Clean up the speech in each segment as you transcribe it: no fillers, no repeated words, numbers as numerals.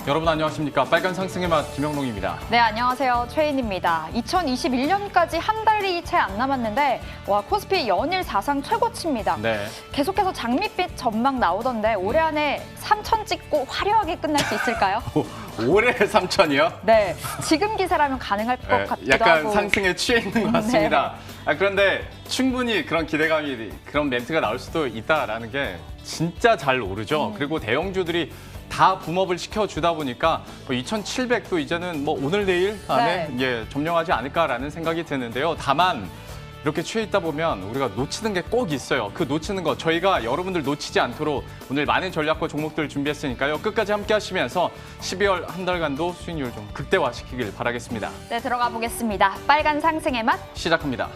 여러분 안녕하십니까. 빨간 상승의 맛 김영롱입니다. 네, 안녕하세요. 최인입니다. 2021년까지 한 달이 채 안 남았는데 코스피 연일 사상 최고치입니다. 네. 계속해서 장밋빛 전망 나오던데 올해 안에 3천 찍고 화려하게 끝날 수 있을까요? 올해 3천이요? 네, 지금 기세라면 가능할 것 같기도 약간 하고. 상승에 취해 있는 것 같습니다. 그런데 충분히 그런 기대감이, 그런 멘트가 나올 수도 있다라는 게 진짜 잘 오르죠. 그리고 대형주들이 다 붐업을 시켜주다 보니까 2,700도 이제는 오늘 내일 안에 점령하지 않을까라는 생각이 드는데요. 다만 이렇게 취해 있다 보면 우리가 놓치는 게 꼭 있어요. 그 놓치는 거 저희가 여러분들 놓치지 않도록 오늘 많은 전략과 종목들 준비했으니까요. 끝까지 함께 하시면서 12월 한 달간도 수익률 좀 극대화시키길 바라겠습니다. 네, 들어가 보겠습니다. 빨간 상승의 맛 시작합니다.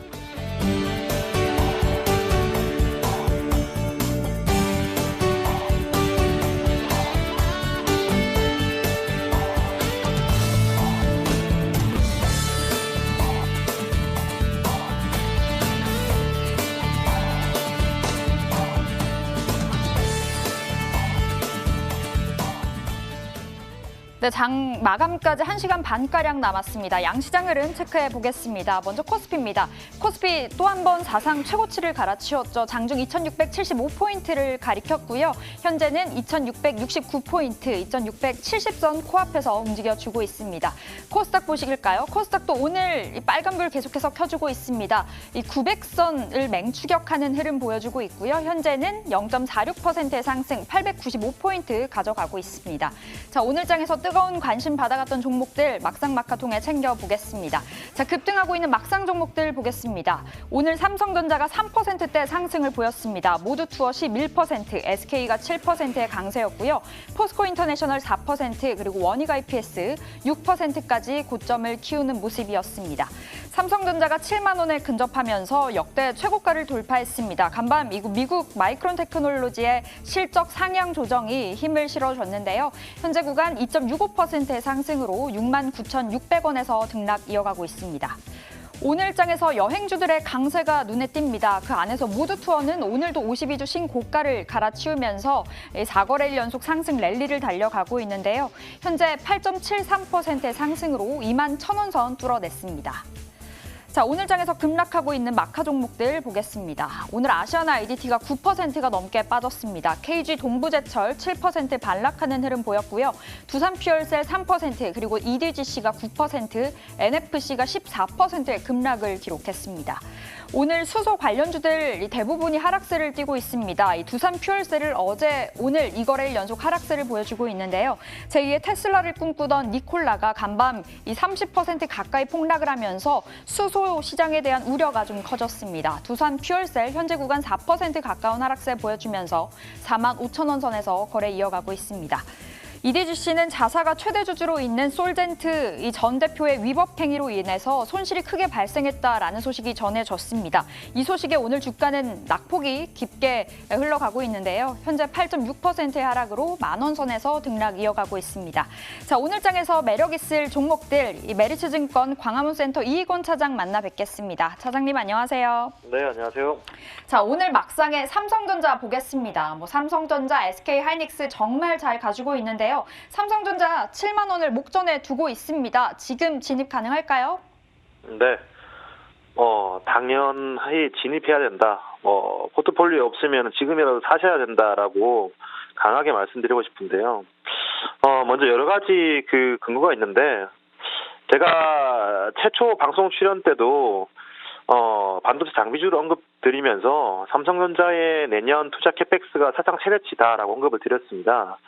네, 장 마감까지 1시간 반가량 남았습니다. 양시장 흐름 체크해 보겠습니다. 먼저 코스피입니다. 코스피 또 한 번 사상 최고치를 갈아치웠죠. 장중 2,675포인트를 가리켰고요. 현재는 2,669포인트, 2,670선 코앞에서 움직여주고 있습니다. 코스닥 보시길까요? 코스닥도 오늘 이 빨간불 계속해서 켜주고 있습니다. 이 900선을 맹추격하는 흐름 보여주고 있고요. 현재는 0.46%의 상승, 895포인트 가져가고 있습니다. 자, 오늘 장에서 뜨거운 관심 받아갔던 종목들 막상막하 통해 챙겨보겠습니다. 자, 급등하고 있는 막상 종목들 보겠습니다. 오늘 삼성전자가 3%대 상승을 보였습니다. 모두투어 11%, SK가 7%의 강세였고요. 포스코인터내셔널 4%, 그리고 원희가 EPS 6%까지 고점을 키우는 모습이었습니다. 삼성전자가 7만 원에 근접하면서 역대 최고가를 돌파했습니다. 간밤 미국 마이크론 테크놀로지의 실적 상향 조정이 힘을 실어줬는데요. 현재 구간 2.65%의 상승으로 69,600원에서 등락 이어가고 있습니다. 오늘 장에서 여행주들의 강세가 눈에 띕니다. 그 안에서 모두투어는 오늘도 52주 신고가를 갈아치우면서 4거래일 연속 상승 랠리를 달려가고 있는데요. 현재 8.73%의 상승으로 21,000원 선 뚫어냈습니다. 자, 오늘 장에서 급락하고 있는 마카 종목들 보겠습니다. 오늘 아시아나 IDT가 9%가 넘게 빠졌습니다. KG 동부제철 7% 반락하는 흐름 보였고요. 두산퓨얼셀 3%, 그리고 EDGC가 9%, NFC가 14%의 급락을 기록했습니다. 오늘 수소 관련주들 대부분이 하락세를 띠고 있습니다. 이 두산퓨얼셀을 오늘 2거래일 연속 하락세를 보여주고 있는데요. 제2의 테슬라를 꿈꾸던 니콜라가 간밤 이 30% 가까이 폭락을 하면서 수소 시장에 대한 우려가 좀 커졌습니다. 두산퓨얼셀 현재 구간 4% 가까운 하락세 보여주면서 45,000원 선에서 거래 이어가고 있습니다. EDGC는 자사가 최대 주주로 있는 솔젠트 이 전 대표의 위법 행위로 인해서 손실이 크게 발생했다라는 소식이 전해졌습니다. 이 소식에 오늘 주가는 낙폭이 깊게 흘러가고 있는데요. 현재 8.6%의 하락으로 10,000원 선에서 등락 이어가고 있습니다. 자, 오늘 장에서 매력 있을 종목들 이 메리츠증권 광화문센터 이익원 차장 만나 뵙겠습니다. 차장님 안녕하세요. 네, 안녕하세요. 자, 오늘 막상에 삼성전자 보겠습니다. 삼성전자, SK하이닉스 정말 잘 가지고 있는데요. 삼성전자 7만 원을 목전에 두고 있습니다. 지금 진입 가능할까요? 네, 당연히 진입해야 된다. 포트폴리오 없으면 지금이라도 사셔야 된다라고 강하게 말씀드리고 싶은데요. 먼저 여러 가지 근거가 있는데, 제가 최초 방송 출연 때도 반도체 장비주를 언급드리면서 삼성전자의 내년 투자 캐펙스가 사상 최대치다라고 언급을 드렸습니다.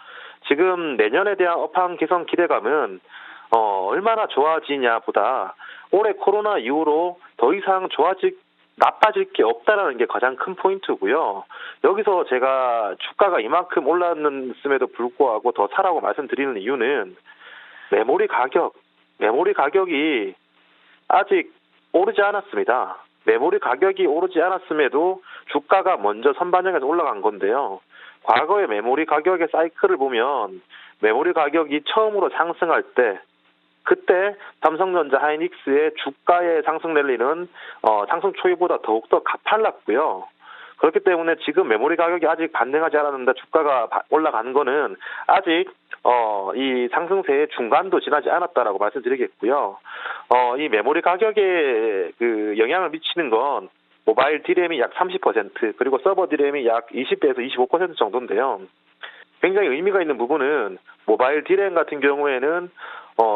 지금 내년에 대한 업황 개선 기대감은 얼마나 좋아지냐보다 올해 코로나 이후로 더 이상 나빠질 게 없다라는 게 가장 큰 포인트고요. 여기서 제가 주가가 이만큼 올랐음에도 불구하고 더 사라고 말씀드리는 이유는 메모리 가격이 아직 오르지 않았습니다. 메모리 가격이 오르지 않았음에도 주가가 먼저 선반영해서 올라간 건데요. 과거의 메모리 가격의 사이클을 보면 메모리 가격이 처음으로 상승할 때 그때 삼성전자 하이닉스의 주가의 상승 랠리는 상승 초기보다 더욱더 가팔랐고요. 그렇기 때문에 지금 메모리 가격이 아직 반등하지 않았는데 주가가 올라가는 거는 아직 이 상승세의 중간도 지나지 않았다라고 말씀드리겠고요. 이 메모리 가격에 그 영향을 미치는 건 모바일 D램이 약 30% 그리고 서버 D램이 약 20에서 25% 정도인데요. 굉장히 의미가 있는 부분은 모바일 D램 같은 경우에는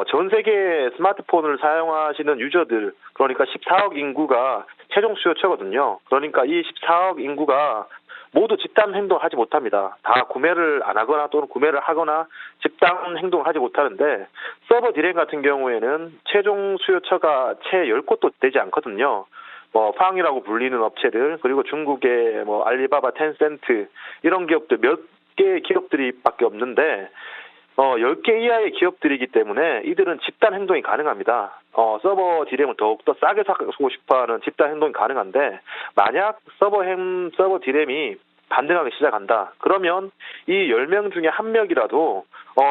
전 세계 스마트폰을 사용하시는 유저들, 그러니까 14억 인구가 최종 수요처거든요. 그러니까 이 14억 인구가 모두 집단 행동을 하지 못합니다. 다 구매를 안 하거나 또는 구매를 하거나 집단 행동을 하지 못하는데 서버 D램 같은 경우에는 최종 수요처가 채 10곳도 되지 않거든요. 팡이라고 불리는 업체들, 그리고 중국의 알리바바, 텐센트 이런 기업들 몇 개의 기업들이 밖에 없는데 10개 이하의 기업들이기 때문에 이들은 집단 행동이 가능합니다. 서버 D램을 더욱더 싸게 사고 싶어하는 집단 행동이 가능한데 만약 서버 D램이 반등하기 시작한다. 그러면 이 10명 중에 한 명이라도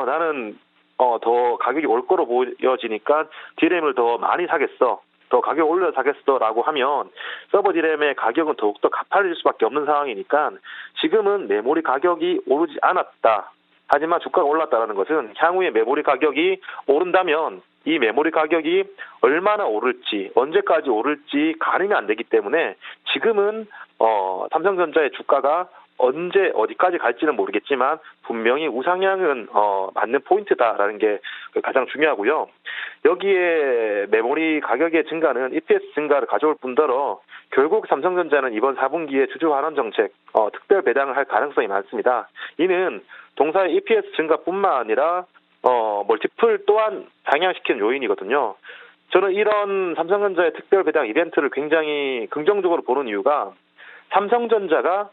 나는 더 가격이 올 거로 보여지니까 D램을 더 많이 사겠어. 더 가격 올려 사겠어라고 하면 서버 D램의 가격은 더욱더 가파질 수밖에 없는 상황이니까 지금은 메모리 가격이 오르지 않았다. 하지만 주가가 올랐다는 것은 향후에 메모리 가격이 오른다면 이 메모리 가격이 얼마나 오를지 언제까지 오를지 가늠이 안 되기 때문에 지금은 삼성전자의 주가가 언제 어디까지 갈지는 모르겠지만 분명히 우상향은 맞는 포인트다라는 게 가장 중요하고요. 여기에 메모리 가격의 증가는 EPS 증가를 가져올 뿐더러 결국 삼성전자는 이번 4분기에 주주 환원 정책 특별 배당을 할 가능성이 많습니다. 이는 동사의 EPS 증가뿐만 아니라 멀티플 또한 상향시키는 요인이거든요. 저는 이런 삼성전자의 특별 배당 이벤트를 굉장히 긍정적으로 보는 이유가 삼성전자가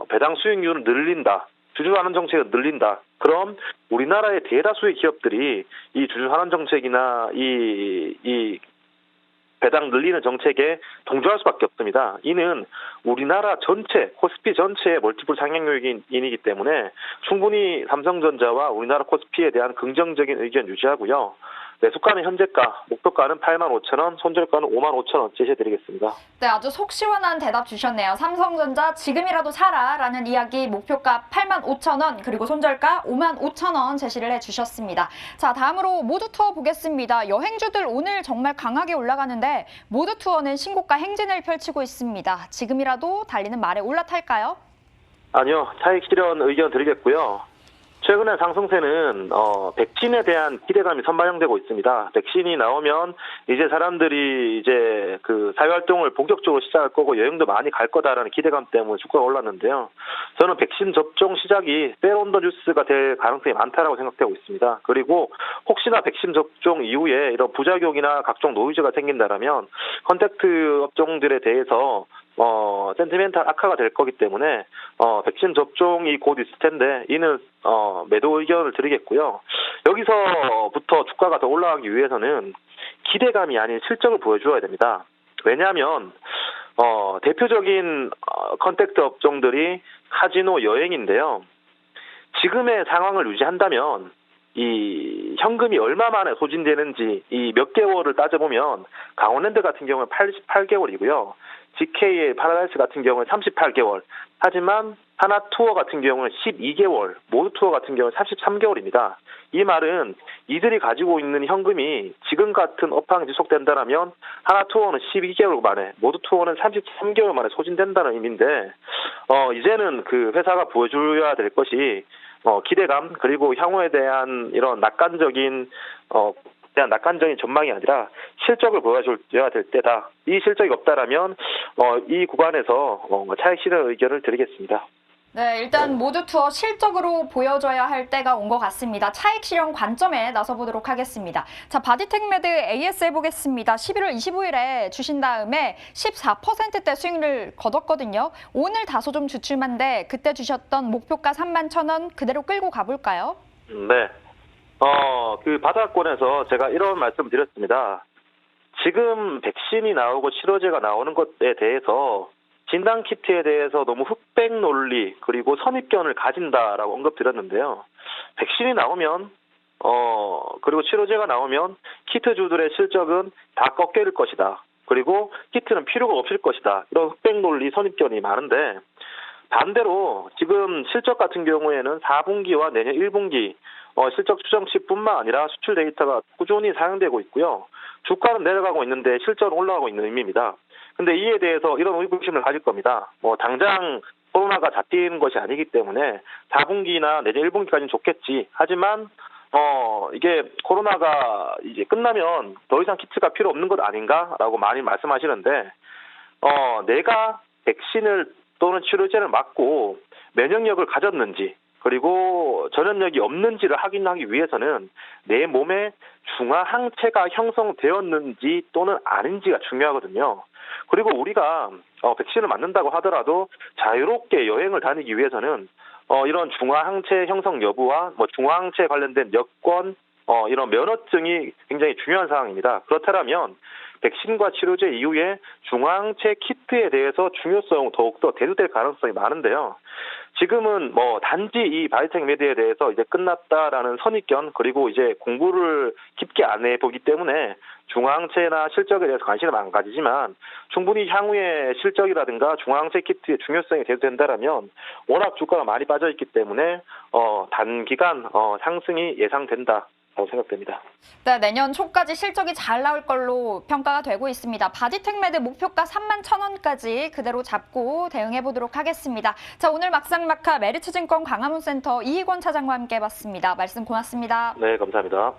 배당 수익률을 늘린다. 주주환원 정책을 늘린다. 그럼 우리나라의 대다수의 기업들이 이 주주환원 정책이나 이 배당 늘리는 정책에 동조할 수밖에 없습니다. 이는 우리나라 전체, 코스피 전체의 멀티플 상향 요인이기 때문에 충분히 삼성전자와 우리나라 코스피에 대한 긍정적인 의견 유지하고요. 매수가는 현재가, 목표가는 85,000원, 손절가는 55,000원 제시해드리겠습니다. 네, 아주 속 시원한 대답 주셨네요. 삼성전자 지금이라도 사라라는 이야기, 목표가 85,000원 그리고 손절가 55,000원 제시를 해주셨습니다. 자, 다음으로 모두투어 보겠습니다. 여행주들 오늘 정말 강하게 올라가는데 모두투어는 신고가 행진을 펼치고 있습니다. 지금이라도 달리는 말에 올라탈까요? 아니요, 차익 실현 의견 드리겠고요. 최근에 상승세는 백신에 대한 기대감이 선반영되고 있습니다. 백신이 나오면 이제 사람들이 이제 그 사회활동을 본격적으로 시작할 거고 여행도 많이 갈 거다라는 기대감 때문에 주가가 올랐는데요. 저는 백신 접종 시작이 셀온더 뉴스가 될 가능성이 많다라고 생각되고 있습니다. 그리고 혹시나 백신 접종 이후에 이런 부작용이나 각종 노이즈가 생긴다라면 컨택트 업종들에 대해서 센티멘탈 악화가 될 거기 때문에 백신 접종이 곧 있을 텐데 이는 매도 의견을 드리겠고요. 여기서부터 주가가 더 올라가기 위해서는 기대감이 아닌 실적을 보여줘야 됩니다. 왜냐하면 대표적인 컨택트 업종들이 카지노, 여행인데요. 지금의 상황을 유지한다면 이 현금이 얼마 만에 소진되는지 이 몇 개월을 따져보면 강원랜드 같은 경우는 88개월이고요. GK의 파라다이스 같은 경우는 38개월. 하지만 하나투어 같은 경우는 12개월, 모두투어 같은 경우는 33개월입니다. 이 말은 이들이 가지고 있는 현금이 지금 같은 업황이 지속된다면 하나투어는 12개월 만에, 모두투어는 33개월 만에 소진된다는 의미인데 이제는 그 회사가 보여줘야 될 것이 기대감 그리고 향후에 대한 이런 낙관적인 전망이 아니라 실적을 보여줘야 될 때다. 이 실적이 없다라면 이 구간에서 차익 실현 의견을 드리겠습니다. 네, 일단 모두투어 실적으로 보여줘야 할 때가 온 것 같습니다. 차익 실현 관점에 나서보도록 하겠습니다. 자, 바디텍매드 ASL 보겠습니다. 11월 25일에 주신 다음에 14%대 수익률 거뒀거든요. 오늘 다소 좀 주춤한데 그때 주셨던 목표가 31,000원 그대로 끌고 가볼까요? 네. 그 바닥권에서 제가 이런 말씀을 드렸습니다. 지금 백신이 나오고 치료제가 나오는 것에 대해서 진단키트에 대해서 너무 흑백 논리 그리고 선입견을 가진다라고 언급드렸는데요. 백신이 나오면 그리고 치료제가 나오면 키트주들의 실적은 다 꺾일 것이다. 그리고 키트는 필요가 없을 것이다. 이런 흑백 논리 선입견이 많은데 반대로 지금 실적 같은 경우에는 4분기와 내년 1분기 실적 추정치뿐만 아니라 수출 데이터가 꾸준히 사용되고 있고요. 주가는 내려가고 있는데 실적은 올라가고 있는 의미입니다. 근데 이에 대해서 이런 의구심을 가질 겁니다. 당장 코로나가 잡히는 것이 아니기 때문에 4분기나 내년 1분기까지는 좋겠지. 하지만 이게 코로나가 이제 끝나면 더 이상 키트가 필요 없는 것 아닌가라고 많이 말씀하시는데 내가 백신을 또는 치료제를 맞고 면역력을 가졌는지 그리고 전염력이 없는지를 확인하기 위해서는 내 몸에 중화항체가 형성되었는지 또는 아닌지가 중요하거든요. 그리고 우리가 백신을 맞는다고 하더라도 자유롭게 여행을 다니기 위해서는 이런 중화항체 형성 여부와 중화항체 관련된 여권, 이런 면허증이 굉장히 중요한 사항입니다. 그렇다면 백신과 치료제 이후에 중화항체 키트에 대해서 중요성 더욱더 대두될 가능성이 많은데요. 지금은 단지 이 바이오텍 메디에 대해서 이제 끝났다라는 선입견 그리고 이제 공부를 깊게 안 해보기 때문에 중화항체나 실적에 대해서 관심을 안 가지지만 충분히 향후에 실적이라든가 중화항체 키트의 중요성이 대두된다라면 워낙 주가가 많이 빠져있기 때문에 단기간 상승이 예상된다. 생각됩니다. 네, 내년 초까지 실적이 잘 나올 걸로 평가가 되고 있습니다. 바디텍메드 목표가 31,000원까지 그대로 잡고 대응해 보도록 하겠습니다. 자, 오늘 막상막하 메리츠증권 광화문센터 이희권 차장과 함께 해봤습니다. 말씀 고맙습니다. 네, 감사합니다.